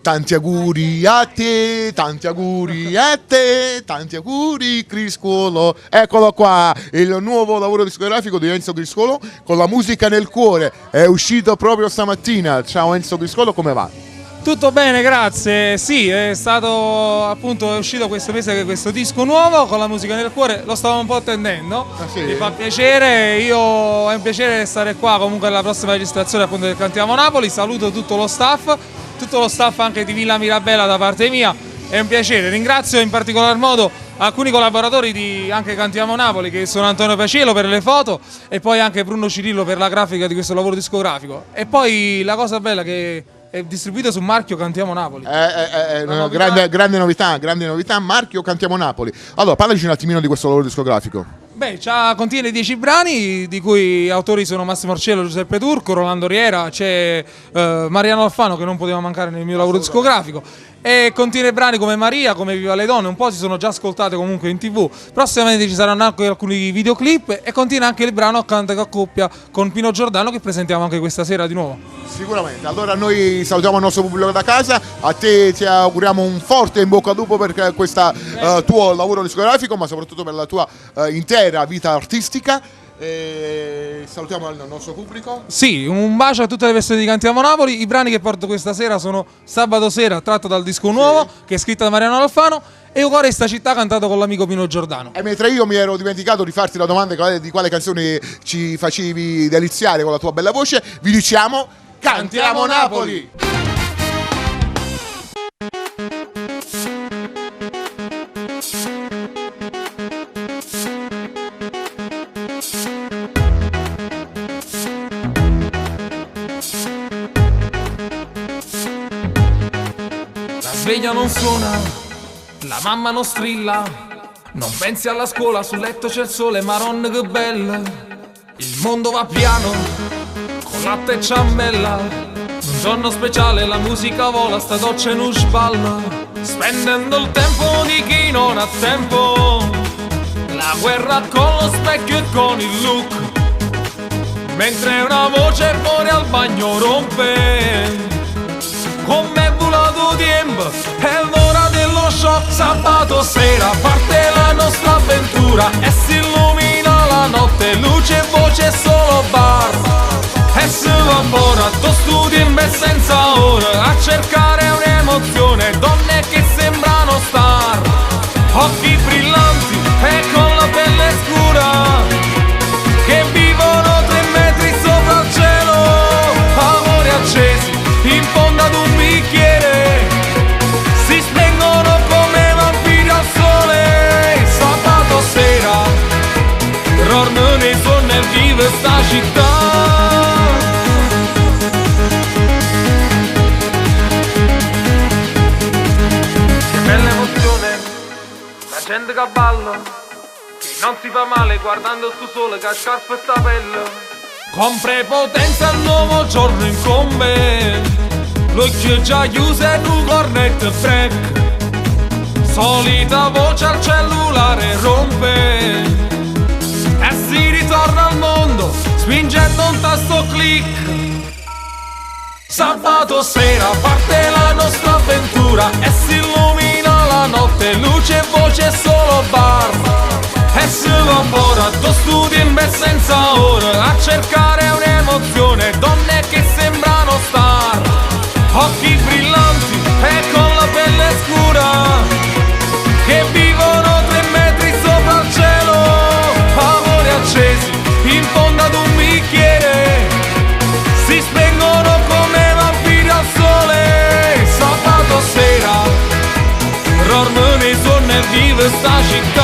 tanti auguri a te, tanti auguri a te, tanti auguri Criscolo. Eccolo qua, il nuovo lavoro discografico di Enzo Criscolo con la musica nel cuore, è uscito proprio stamattina. Ciao Enzo Criscolo, come va? Tutto bene, grazie. Sì, è uscito questo mese questo disco nuovo con la musica nel cuore, lo stavo un po' attendendo. Sì? Mi fa piacere, è un piacere stare qua comunque alla prossima registrazione appunto del Cantiamo Napoli. Saluto tutto lo staff anche di Villa Mirabella da parte mia, è un piacere. Ringrazio in particolar modo alcuni collaboratori di anche Cantiamo Napoli, che sono Antonio Paciello per le foto e poi anche Bruno Cirillo per la grafica di questo lavoro discografico. E poi la cosa bella che è distribuito su marchio Cantiamo Napoli. Una grande novità, marchio Cantiamo Napoli. Allora, parlaci un attimino di questo lavoro discografico. Beh, contiene 10 brani, di cui autori sono Massimo Marcello, Giuseppe Turco, Rolando Riera, c'è Mariano Alfano che non poteva mancare nel mio lavoro discografico, e contiene brani come Maria, come Viva le donne, un po' si sono già ascoltate comunque in TV, prossimamente ci saranno anche alcuni videoclip, e contiene anche il brano Canta a coppia con Pino Giordano che presentiamo anche questa sera di nuovo. Sicuramente. Allora noi salutiamo il nostro pubblico da casa, a te ti auguriamo un forte in bocca al lupo per questo tuo lavoro discografico, ma soprattutto per la tua intera vita artistica. Salutiamo il nostro pubblico. Sì, un bacio a tutte le persone di Cantiamo Napoli. I brani che porto questa sera sono Sabato Sera, tratto dal disco nuovo, che è scritto da Mariano Alfano, e O Cuore Sta Città, cantato con l'amico Pino Giordano. E mentre io mi ero dimenticato di farti la domanda di quale canzone ci facevi deliziare con la tua bella voce, vi diciamo Cantiamo Napoli! La sveglia non suona, la mamma non strilla, non pensi alla scuola, sul letto c'è il sole, maronna che bella. Il mondo va piano, con latte e ciambella. Un giorno speciale, la musica vola, sta doccia non sballa. Spendendo il tempo di chi non ha tempo, la guerra con lo specchio e con il look, mentre una voce fuori al bagno rompe. Come volato tempo, è l'ora dello shock. Sabato sera parte la nostra avventura e si illumina la notte, luce e voce solo bar. E si va fuori a tuo studio in bel senza ora, a cercare un'emozione, donne che sembrano star, occhi brillanti e con la pelle scura, che vivono 3 metri sopra il cielo, amori accesi in fondo ad un bicchiere, si spengono come vampiri al sole. Sabato sera, dormono sono nel vivo sta città. Che bella emozione, la gente che balla, che non si fa male guardando sto sole che scarpa e sta pelle. Con prepotenza il nuovo giorno incombe, l'occhio già chiuso e un cornetto break, solita voce al cellulare rompe, e si ritorna al mondo spingendo un tasto click. Sabato sera parte la nostra avventura e si illumina la notte, luce e voce solo bar. E si va fuori a tuo studio in bel senza ora, a cercare un'emozione, donne che sembrano star, occhi brillanti e con la pelle scura, che vivono 3 metri sopra il cielo, amori accesi in fondo ad un bicchiere, si spengono come vampiri al sole. Sabato sera, dormono sono nel vivo sta città.